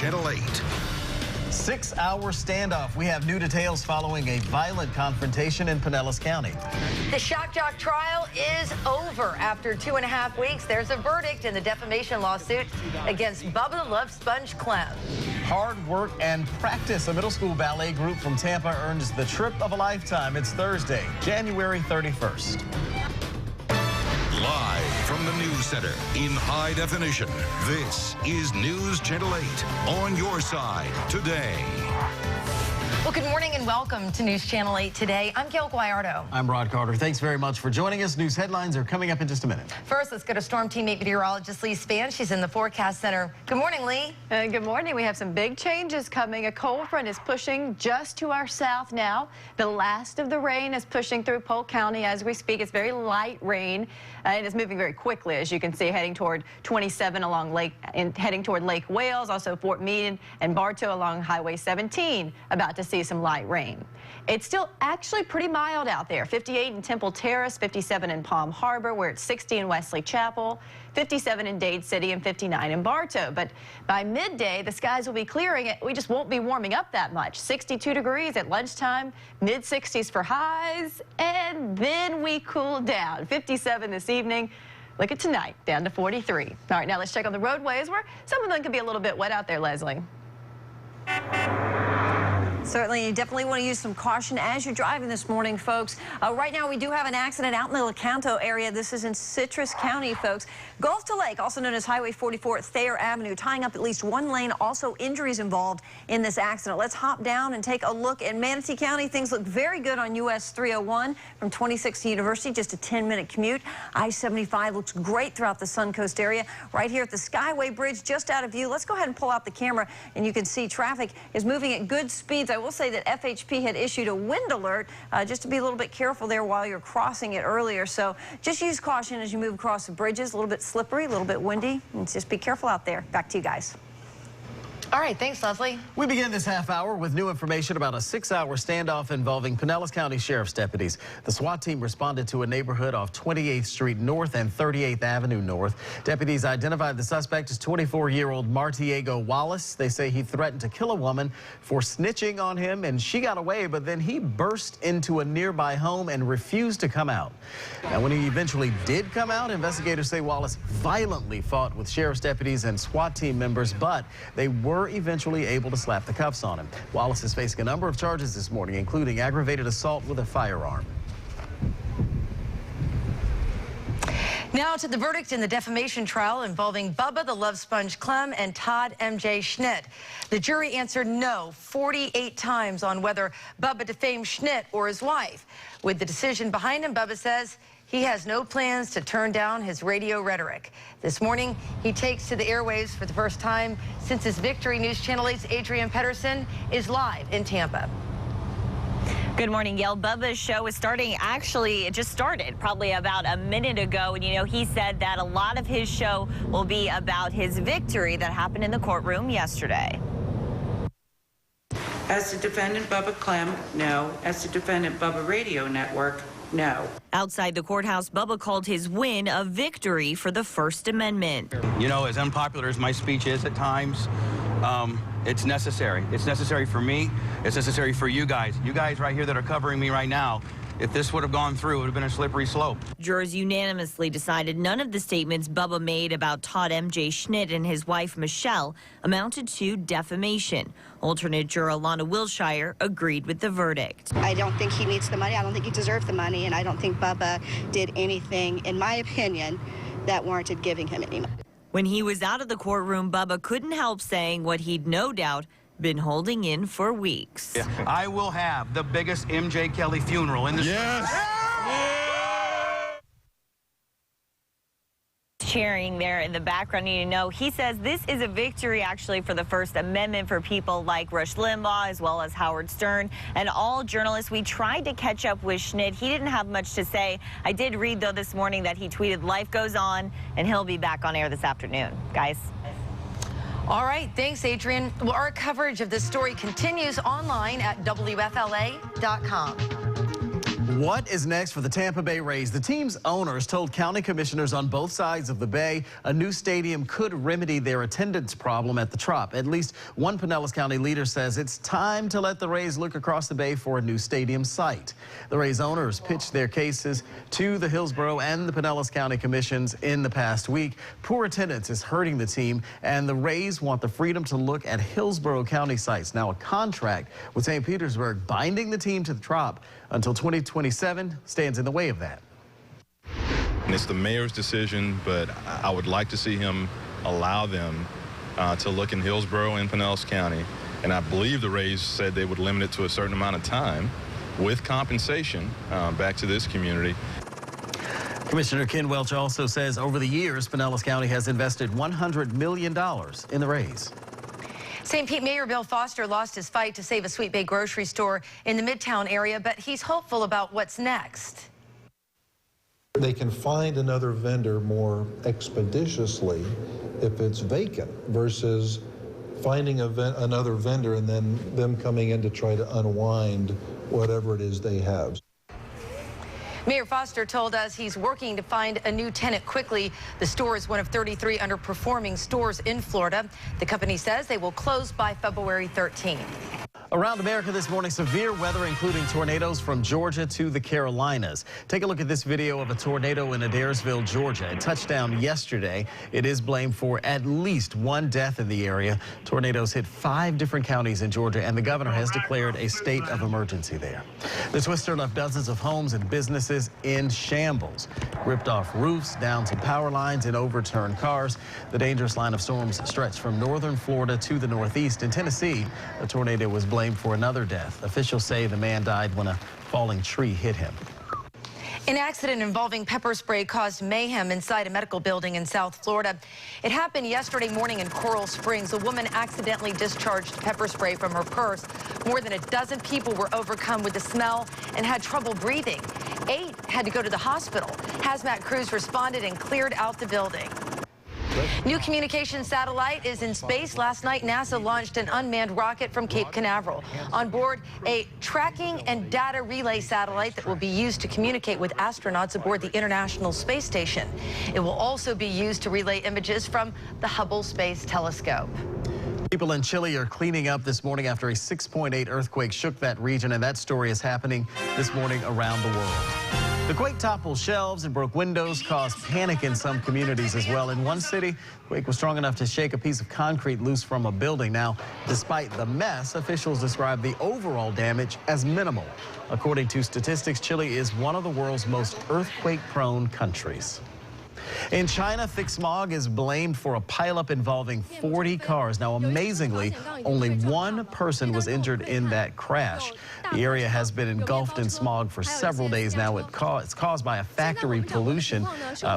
Channel 8. 6-hour standoff. We have new details following a violent confrontation in Pinellas County. The shock jock trial is over. After 2.5 weeks, there's a verdict in the defamation lawsuit against Bubba the Love Sponge Clem. Hard work and practice. A middle school ballet group from Tampa earns the trip of a lifetime. It's Thursday, January 31st. Live from the News Center in high definition, this is News Channel 8 on your side today. Well, good morning and welcome to News Channel 8 today. I'm Gail Guayardo. I'm Rod Carter. Thanks very much for joining us. News headlines are coming up in just a minute. First, let's go to Storm Team 8 meteorologist Lee Spann. She's in the forecast center. Good morning, Lee. Good morning. We have some big changes coming. A cold front is pushing just to our south now. The last of the rain is pushing through Polk County as we speak. It's very light rain. It is moving very quickly, as you can see, heading toward 27 along Lake and heading toward Lake Wales, also Fort Meade and Bartow along Highway 17. About to see some light rain. It's still actually pretty mild out there. 58 in Temple Terrace, 57 in Palm Harbor. We're at 60 in Wesley Chapel, 57 in Dade City, and 59 in Bartow. But by midday, the skies will be clearing. We just won't be warming up that much. 62 degrees at lunchtime, mid-60s for highs, and then we cool down. 57 this evening. Look at tonight, down to 43. All right, now let's check on the roadways where some of them could be a little bit wet out there, Leslie. Certainly, you definitely want to use some caution as you're driving this morning, folks. Right now, we do have an accident out in the Lecanto area. This is in Citrus County, folks. Gulf to Lake, also known as Highway 44 at Thayer Avenue, tying up at least one lane. Also, injuries involved in this accident. Let's hop down and take a look at Manatee County. Things look very good on US 301 from 26th to University, just a 10-minute commute. I-75 looks great throughout the Suncoast area. Right here at the Skyway Bridge, just out of view. Let's go ahead and pull out the camera, and you can see traffic is moving at good speeds. I will say that FHP had issued a wind alert just to be a little bit careful there while you're crossing it earlier. So just use caution as you move across the bridges. A little bit slippery, a little bit windy, and just be careful out there. Back to you guys. All right, thanks, Leslie. We begin this half hour with new information about a 6-hour standoff involving Pinellas County Sheriff's deputies. The SWAT team responded to a neighborhood off 28th Street North and 38th Avenue North. Deputies identified the suspect as 24-year-old Martiego Wallace. They say he threatened to kill a woman for snitching on him, and she got away, but then he burst into a nearby home and refused to come out. Now, when he eventually did come out, investigators say Wallace violently fought with sheriff's deputies and SWAT team members, but they were eventually able to slap the cuffs on him. Wallace is facing a number of charges this morning, including aggravated assault with a firearm. Now to the verdict in the defamation trial involving Bubba the Love Sponge Clem and Todd M.J. Schnitt. The jury answered no 48 times on whether Bubba defamed Schnitt or his wife. With the decision behind him, Bubba says he has no plans to turn down his radio rhetoric. This morning, he takes to the airwaves for the first time since his victory. News Channel 8's Adrienne Pedersen is live in Tampa. Good morning, Gail. Bubba's show is starting. Actually, it just started probably about a minute ago. And, you know, he said that a lot of his show will be about his victory that happened in the courtroom yesterday. As the defendant, Bubba Clem, no. As the defendant, Bubba Radio Network, no. Outside the courthouse, Bubba called his win a victory for the First Amendment. You know, as unpopular as my speech is at times, it's necessary. It's necessary for me. It's necessary for you guys. You guys right here that are covering me right now. If this would have gone through, it would have been a slippery slope. Jurors unanimously decided none of the statements Bubba made about Todd M.J. Schnitt and his wife, Michelle, amounted to defamation. Alternate juror Alana Wilshire agreed with the verdict. I don't think he needs the money. I don't think he deserved the money. And I don't think Bubba did anything, in my opinion, that warranted giving him any money. When he was out of the courtroom, Bubba couldn't help saying what he'd no doubt been holding in for weeks. Yeah. I will have the biggest MJ Kelly funeral in the Cheering there in the background, you know, he says this is a victory actually for the First Amendment for people like Rush Limbaugh as well as Howard Stern and all journalists. We tried to catch up with Schnitt. He didn't have much to say. I did read, though, this morning that he tweeted, "Life goes on," and he'll be back on air this afternoon. Guys. All right, thanks, Adrienne. Well, our coverage of this story continues online at WFLA.com. What is next for the Tampa Bay Rays? The team's owners told county commissioners on both sides of the bay a new stadium could remedy their attendance problem at the Trop. At least one Pinellas County leader says it's time to let the Rays look across the bay for a new stadium site. The Rays owners pitched their cases to the Hillsborough and the Pinellas County commissions in the past week. Poor attendance is hurting the team, and the Rays want the freedom to look at Hillsborough County sites. Now, a contract with St. Petersburg binding the team to the Trop until 2027 stands in the way of that. And it's the mayor's decision, but I would like to see him allow them to look in Hillsborough and Pinellas County. And I believe the Rays said they would limit it to a certain amount of time with compensation back to this community. Commissioner Ken Welch also says over the years, Pinellas County has invested $100 million in the Rays. St. Pete Mayor Bill Foster lost his fight to save a Sweet Bay grocery store in the Midtown area, but he's hopeful about what's next. They can find another vendor more expeditiously if it's vacant versus finding another vendor and then them coming in to try to unwind whatever it is they have. Mayor Foster told us he's working to find a new tenant quickly. The store is one of 33 underperforming stores in Florida. The company says they will close by February 13th. Around America this morning, severe weather, including tornadoes from Georgia to the Carolinas. Take a look at this video of a tornado in Adairsville, Georgia. It touched down yesterday. It is blamed for at least one death in the area. Tornadoes hit 5 different counties in Georgia, and the governor has declared a state of emergency there. The twister left dozens of homes and businesses in shambles. Ripped off roofs, down some power lines, and overturned cars. The dangerous line of storms stretched from northern Florida to the northeast. In Tennessee, a tornado was blamed for another death. Officials say the man died when a falling tree hit him. An accident involving pepper spray caused mayhem inside a medical building in South Florida. It happened yesterday morning in Coral Springs. A woman accidentally discharged pepper spray from her purse. More than a dozen people were overcome with the smell and had trouble breathing. 8 had to go to the hospital. Hazmat crews responded and cleared out the building. New communication satellite is in space. Last night, NASA launched an unmanned rocket from Cape Canaveral. On board, a tracking and data relay satellite that will be used to communicate with astronauts aboard the International Space Station. It will also be used to relay images from the Hubble Space Telescope. People in Chile are cleaning up this morning after a 6.8 earthquake shook that region, and that story is happening this morning around the world. The quake toppled shelves and broke windows, caused panic in some communities as well. In one city, the quake was strong enough to shake a piece of concrete loose from a building. Now, despite the mess, officials describe the overall damage as minimal. According to statistics, Chile is one of the world's most earthquake-prone countries. In China, thick smog is blamed for a pileup involving 40 cars. Now, amazingly, only one person was injured in that crash. The area has been engulfed in smog for several days now. It's caused by a factory pollution,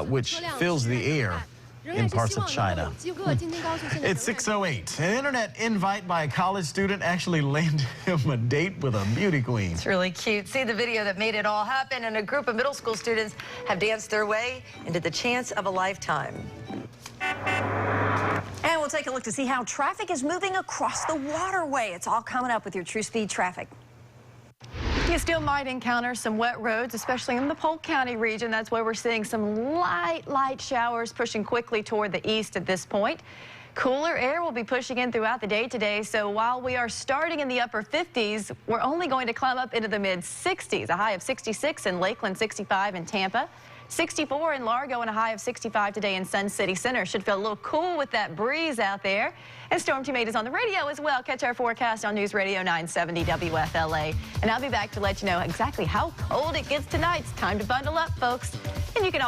which fills the air in parts of China. It's 6:08. An internet invite by a college student actually landed him a date with a beauty queen. It's really cute. See the video that made it all happen, and a group of middle school students have danced their way into the chance of a lifetime. And we'll take a look to see how traffic is moving across the waterway. It's all coming up with your True Speed traffic. You still might encounter some wet roads, especially in the Polk County region. That's where we're seeing some light showers pushing quickly toward the east at this point. Cooler air will be pushing in throughout the day today, so while we are starting in the upper 50s, we're only going to climb up into the mid-60s, a high of 66 in Lakeland, 65 in Tampa. 64 in Largo and a high of 65 today in Sun City Center. Should feel a little cool with that breeze out there. And Storm Team 8 is on the radio as well. Catch our forecast on News Radio 970 WFLA. And I'll be back to let you know exactly how cold it gets tonight. It's time to bundle up, folks. And you can